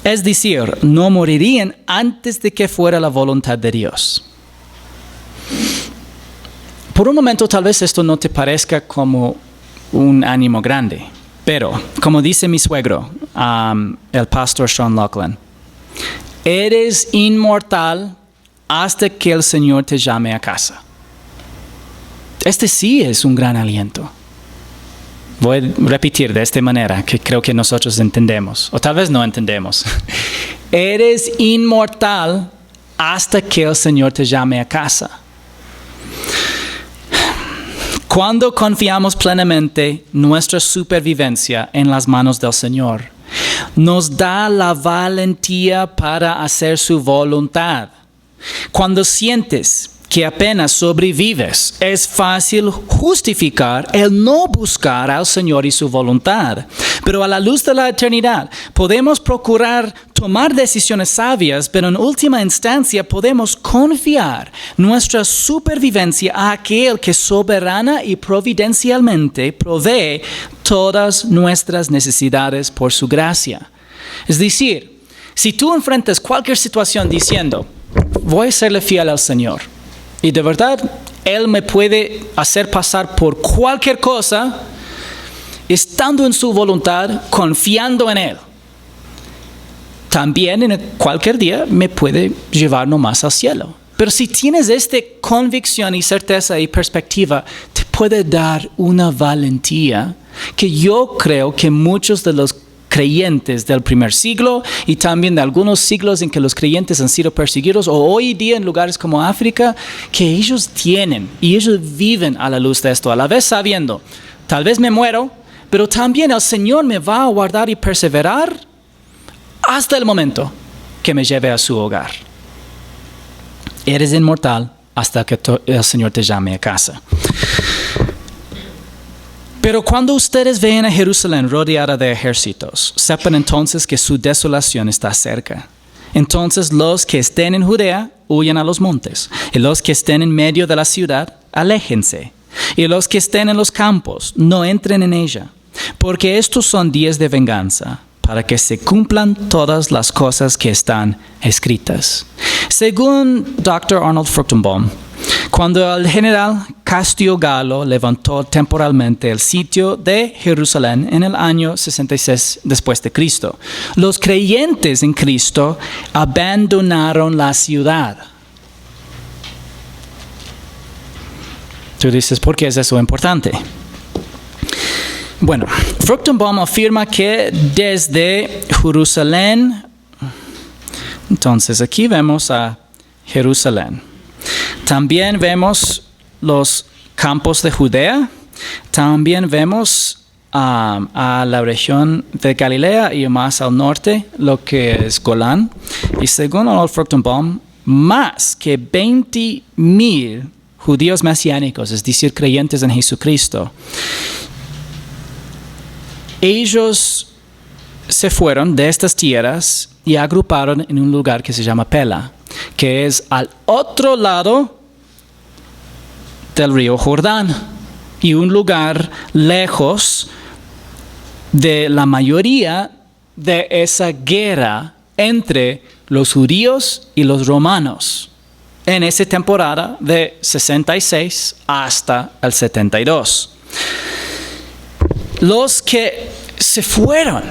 Es decir, no morirían antes de que fuera la voluntad de Dios. Por un momento tal vez esto no te parezca como un ánimo grande, pero como dice mi suegro, el pastor Sean Laughlin, eres inmortal hasta que el Señor te llame a casa. Este sí es un gran aliento. Voy a repetir de esta manera que creo que nosotros entendemos, o tal vez no entendemos. Eres inmortal hasta que el Señor te llame a casa. Cuando confiamos plenamente nuestra supervivencia en las manos del Señor, nos da la valentía para hacer su voluntad. Cuando sientes que apenas sobrevives, es fácil justificar el no buscar al Señor y su voluntad. Pero a la luz de la eternidad, podemos procurar tomar decisiones sabias, pero en última instancia podemos confiar nuestra supervivencia a aquel que soberana y providencialmente provee todas nuestras necesidades por su gracia. Es decir, si tú enfrentas cualquier situación diciendo, voy a serle fiel al Señor, y de verdad, Él me puede hacer pasar por cualquier cosa, estando en su voluntad, confiando en Él. También en cualquier día me puede llevar nomás al cielo. Pero si tienes esta convicción y certeza y perspectiva, te puede dar una valentía que yo creo que muchos de los creyentes del primer siglo y también de algunos siglos en que los creyentes han sido perseguidos, o hoy día en lugares como África, que ellos tienen y ellos viven a la luz de esto, a la vez sabiendo, tal vez me muero, pero también el Señor me va a guardar y perseverar hasta el momento que me lleve a su hogar. Eres inmortal hasta que el Señor te llame a casa. Pero cuando ustedes vean a Jerusalén rodeada de ejércitos, sepan entonces que su desolación está cerca. Entonces los que estén en Judea, huyan a los montes, y los que estén en medio de la ciudad, aléjense. Y los que estén en los campos, no entren en ella, porque estos son días de venganza, para que se cumplan todas las cosas que están escritas. Según Dr. Arnold Fruchtenbaum, cuando el general Castillo Galo levantó temporalmente el sitio de Jerusalén en el año 66 después de Cristo, los creyentes en Cristo abandonaron la ciudad. Tú dices, ¿por qué es eso importante? Bueno, Fruchtenbaum afirma que desde Jerusalén, entonces aquí vemos a Jerusalén. También vemos los campos de Judea, también vemos a la región de Galilea y más al norte, lo que es Golán. Y según Arnold Fruchtenbaum, más que 20,000 judíos mesiánicos, es decir, creyentes en Jesucristo, ellos se fueron de estas tierras y agruparon en un lugar que se llama Pela, que es al otro lado del río Jordán y un lugar lejos de la mayoría de esa guerra entre los judíos y los romanos en esa temporada de 66 hasta el 72. Los que se fueron,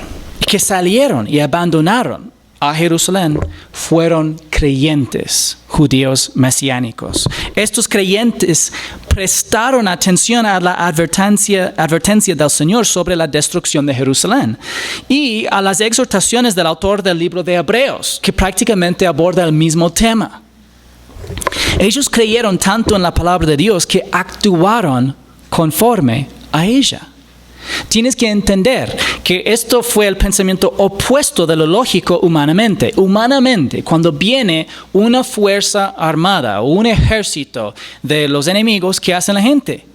que salieron y abandonaron a Jerusalén fueron creyentes judíos mesiánicos. Estos creyentes prestaron atención a la advertencia del Señor sobre la destrucción de Jerusalén y a las exhortaciones del autor del libro de Hebreos, que prácticamente aborda el mismo tema. Ellos creyeron tanto en la palabra de Dios que actuaron conforme a ella. Tienes que entender que esto fue el pensamiento opuesto de lo lógico humanamente. Humanamente, cuando viene una fuerza armada o un ejército de los enemigos, ¿qué hacen la gente?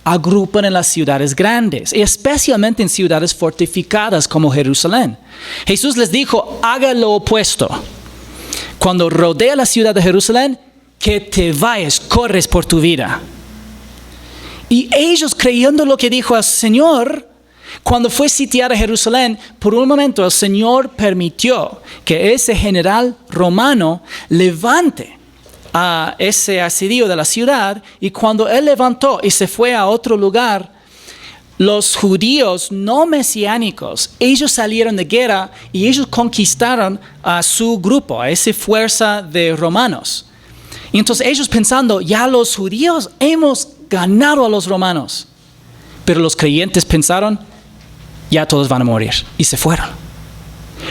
Agrupan en las ciudades grandes, y especialmente en ciudades fortificadas como Jerusalén. Jesús les dijo, haga lo opuesto. Cuando rodea la ciudad de Jerusalén, que te vayas, corres por tu vida. Y ellos, creyendo lo que dijo el Señor, cuando fue sitiada Jerusalén, por un momento el Señor permitió que ese general romano levante a ese asedio de la ciudad, y cuando él levantó y se fue a otro lugar, los judíos no mesiánicos, ellos salieron de guerra y ellos conquistaron a su grupo, a esa fuerza de romanos. Y entonces ellos pensando, ya los judíos hemos ganado a los romanos. Pero los creyentes pensaron, ya todos van a morir. Y se fueron.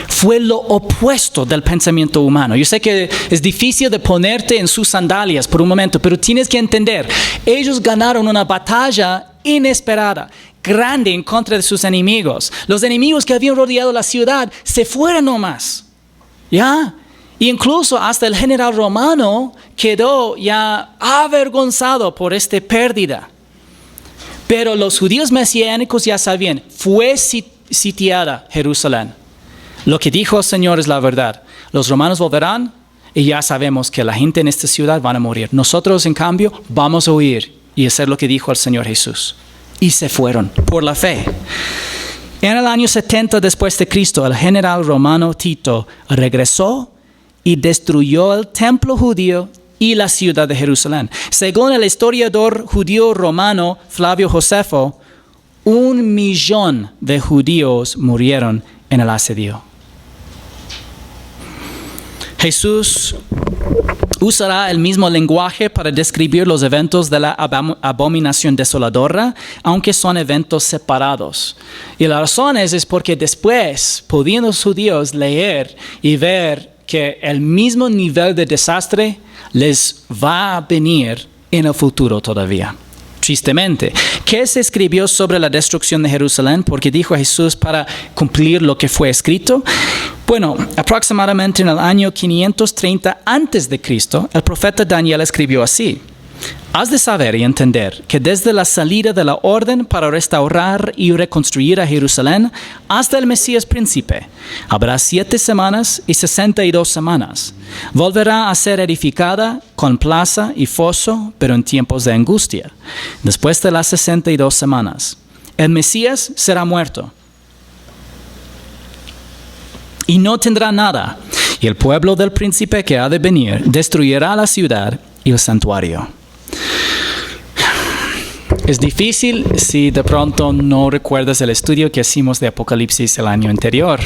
Fue lo opuesto del pensamiento humano. Yo sé que es difícil de ponerte en sus sandalias por un momento, pero tienes que entender, ellos ganaron una batalla inesperada, grande en contra de sus enemigos. Los enemigos que habían rodeado la ciudad se fueron nomás. ¿Ya? Incluso hasta el general romano quedó ya avergonzado por esta pérdida. Pero los judíos mesiánicos ya sabían, fue sitiada Jerusalén. Lo que dijo el Señor es la verdad. Los romanos volverán y ya sabemos que la gente en esta ciudad van a morir. Nosotros, en cambio, vamos a huir y hacer lo que dijo el Señor Jesús. Y se fueron por la fe. En el año 70 después de Cristo, el general romano Tito regresó y destruyó el templo judío y la ciudad de Jerusalén. Según el historiador judío romano Flavio Josefo, 1 millón de judíos murieron en el asedio. Jesús usará el mismo lenguaje para describir los eventos de la abominación desoladora, aunque son eventos separados. Y la razón es porque después podían los judíos leer y ver que el mismo nivel de desastre les va a venir en el futuro todavía. Tristemente, ¿qué se escribió sobre la destrucción de Jerusalén? Porque dijo Jesús para cumplir lo que fue escrito. Bueno, aproximadamente en el año 530 a.C., el profeta Daniel escribió así: Has de saber y entender que desde la salida de la orden para restaurar y reconstruir a Jerusalén hasta el Mesías príncipe, habrá 7 semanas y 62 semanas. Volverá a ser edificada con plaza y foso, pero en tiempos de angustia. Después de las 62 semanas, el Mesías será muerto y no tendrá nada, y el pueblo del príncipe que ha de venir destruirá la ciudad y el santuario. Es difícil si de pronto no recuerdas el estudio que hicimos de Apocalipsis el año anterior.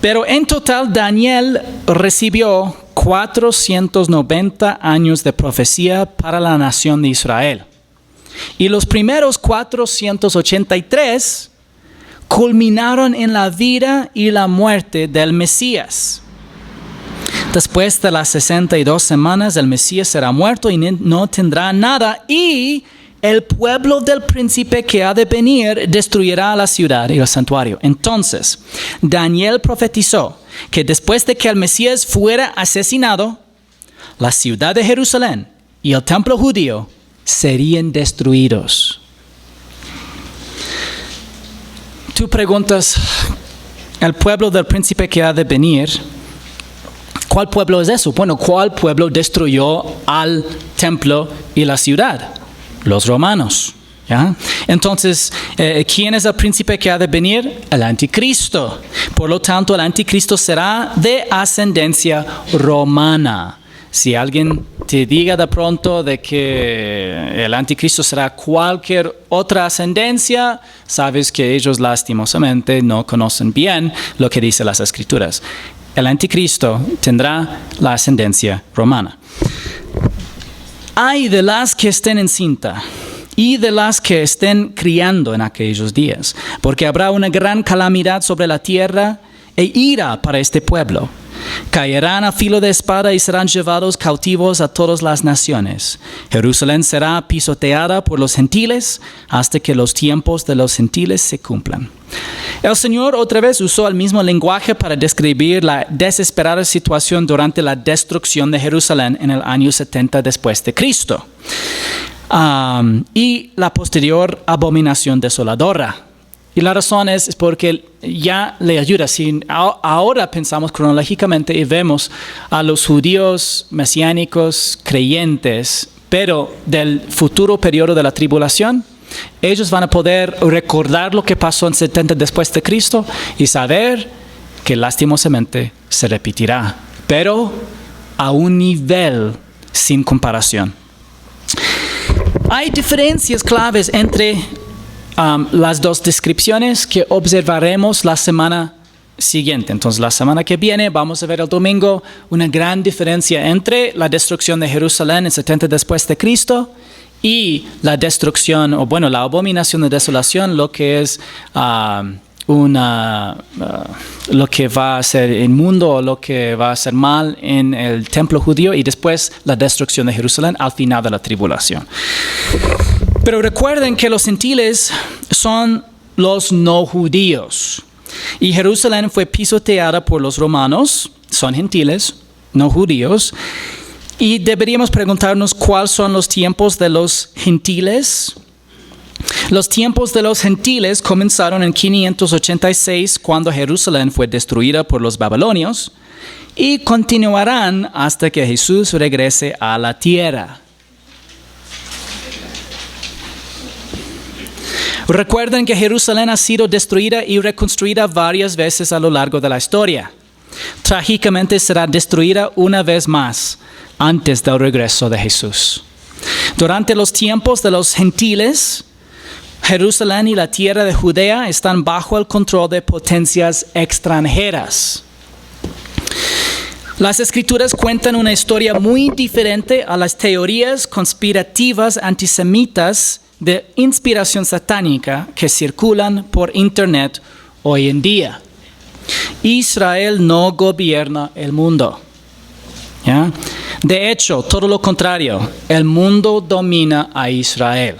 Pero en total Daniel recibió 490 años de profecía para la nación de Israel. Y los primeros 483 culminaron en la vida y la muerte del Mesías. Después de las 62 semanas, el Mesías será muerto y no tendrá nada. Y el pueblo del príncipe que ha de venir destruirá la ciudad y el santuario. Entonces, Daniel profetizó que después de que el Mesías fuera asesinado, la ciudad de Jerusalén y el templo judío serían destruidos. Tú preguntas, el pueblo del príncipe que ha de venir, ¿cuál pueblo es eso? Bueno, ¿cuál pueblo destruyó al templo y la ciudad? Los romanos. ¿Ya? Entonces, ¿quién es el príncipe que ha de venir? El anticristo. Por lo tanto, el anticristo será de ascendencia romana. Si alguien te diga de pronto de que el anticristo será cualquier otra ascendencia, sabes que ellos lastimosamente no conocen bien lo que dicen las escrituras. El anticristo tendrá la ascendencia romana. Hay de las que estén encinta y de las que estén criando en aquellos días, porque habrá una gran calamidad sobre la tierra e ira para este pueblo. Caerán a filo de espada y serán llevados cautivos a todas las naciones. Jerusalén será pisoteada por los gentiles hasta que los tiempos de los gentiles se cumplan. El Señor otra vez usó el mismo lenguaje para describir la desesperada situación durante la destrucción de Jerusalén en el año 70 después de Cristo. Y la posterior abominación desoladora. Y la razón es porque ya le ayuda. Si ahora pensamos cronológicamente y vemos a los judíos mesiánicos creyentes, pero del futuro periodo de la tribulación, ellos van a poder recordar lo que pasó en 70 después de Cristo y saber que lastimosamente se repetirá, pero a un nivel sin comparación. Hay diferencias claves entre las dos descripciones que observaremos la semana siguiente. Entonces, la semana que viene vamos a ver el domingo una gran diferencia entre la destrucción de Jerusalén en 70 después de Cristo y la destrucción, la abominación de desolación, lo que es lo que va a ser inmundo o lo que va a ser mal en el templo judío, y después la destrucción de Jerusalén al final de la tribulación. Pero recuerden que los gentiles son los no judíos. y Jerusalén fue pisoteada por los romanos, son gentiles, no judíos, y deberíamos preguntarnos cuáles son los tiempos de los gentiles. Los tiempos de los gentiles comenzaron en 586 cuando Jerusalén fue destruida por los babilonios y continuarán hasta que Jesús regrese a la tierra. Recuerden que Jerusalén ha sido destruida y reconstruida varias veces a lo largo de la historia. Trágicamente será destruida una vez más antes del regreso de Jesús. Durante los tiempos de los gentiles, Jerusalén y la tierra de Judea están bajo el control de potencias extranjeras. Las Escrituras cuentan una historia muy diferente a las teorías conspirativas antisemitas de inspiración satánica que circulan por Internet hoy en día. Israel no gobierna el mundo. ¿Ya? De hecho, todo lo contrario, el mundo domina a Israel.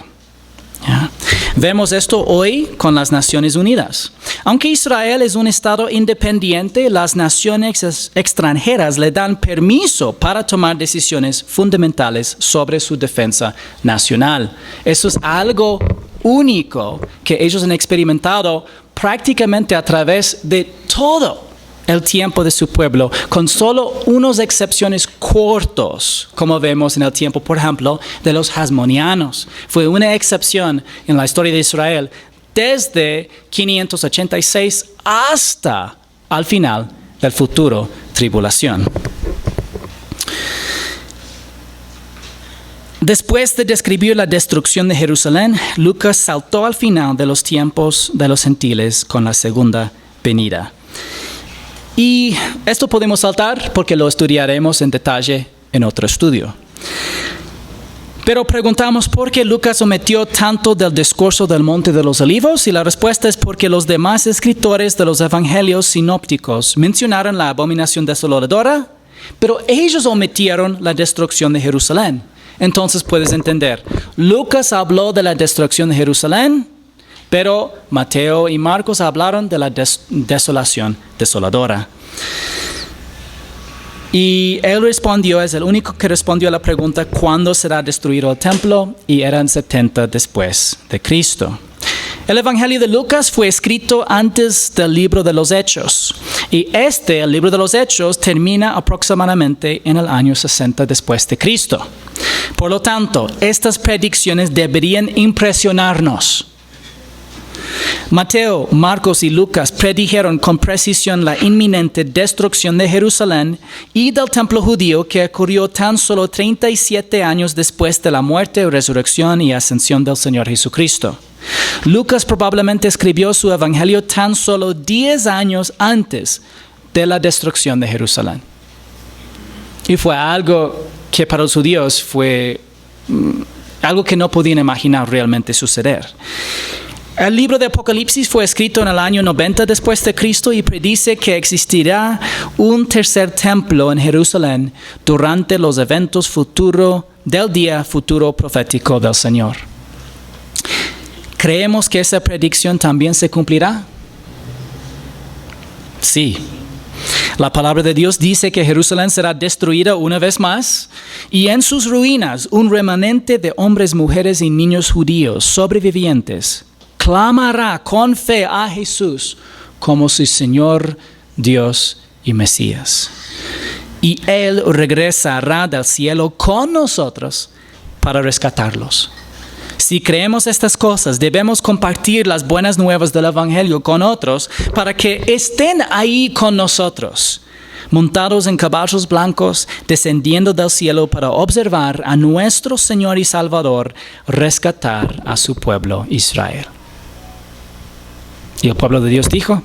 ¿Ya? Vemos esto hoy con las Naciones Unidas. Aunque Israel es un estado independiente, las naciones extranjeras le dan permiso para tomar decisiones fundamentales sobre su defensa nacional. Eso es algo único que ellos han experimentado prácticamente a través de todo el tiempo de su pueblo, con solo unas excepciones cortos, como vemos en el tiempo, por ejemplo, de los hasmonianos. Fue una excepción en la historia de Israel desde 586 hasta al final del futuro tribulación. Después de describir la destrucción de Jerusalén, Lucas saltó al final de los tiempos de los gentiles con la segunda venida. Y esto podemos saltar porque lo estudiaremos en detalle en otro estudio. Pero preguntamos por qué Lucas omitió tanto del discurso del Monte de los Olivos, y la respuesta es porque los demás escritores de los evangelios sinópticos mencionaron la abominación desoladora, pero ellos omitieron la destrucción de Jerusalén. Entonces puedes entender, Lucas habló de la destrucción de Jerusalén, pero Mateo y Marcos hablaron de la desolación desoladora. Y él respondió, es el único que respondió a la pregunta ¿cuándo será destruido el templo? Y eran 70 después de Cristo. El Evangelio de Lucas fue escrito antes del libro de los Hechos. Y el libro de los Hechos, termina aproximadamente en el año 60 después de Cristo. Por lo tanto, estas predicciones deberían impresionarnos. Mateo, Marcos y Lucas predijeron con precisión la inminente destrucción de Jerusalén y del templo judío que ocurrió tan solo 37 años después de la muerte, resurrección y ascensión del Señor Jesucristo. Lucas probablemente escribió su evangelio tan solo 10 años antes de la destrucción de Jerusalén. Y fue algo que para los judíos fue algo que no podían imaginar realmente suceder. El libro de Apocalipsis fue escrito en el año 90 después de Cristo y predice que existirá un tercer templo en Jerusalén durante los eventos futuros del día futuro profético del Señor. ¿Creemos que esa predicción también se cumplirá? Sí. La palabra de Dios dice que Jerusalén será destruida una vez más y en sus ruinas un remanente de hombres, mujeres y niños judíos sobrevivientes clamará con fe a Jesús como su Señor, Dios y Mesías. Y Él regresará del cielo con nosotros para rescatarlos. Si creemos estas cosas, debemos compartir las buenas nuevas del Evangelio con otros para que estén ahí con nosotros, montados en caballos blancos, descendiendo del cielo para observar a nuestro Señor y Salvador rescatar a su pueblo Israel. Y el pueblo de Dios dijo: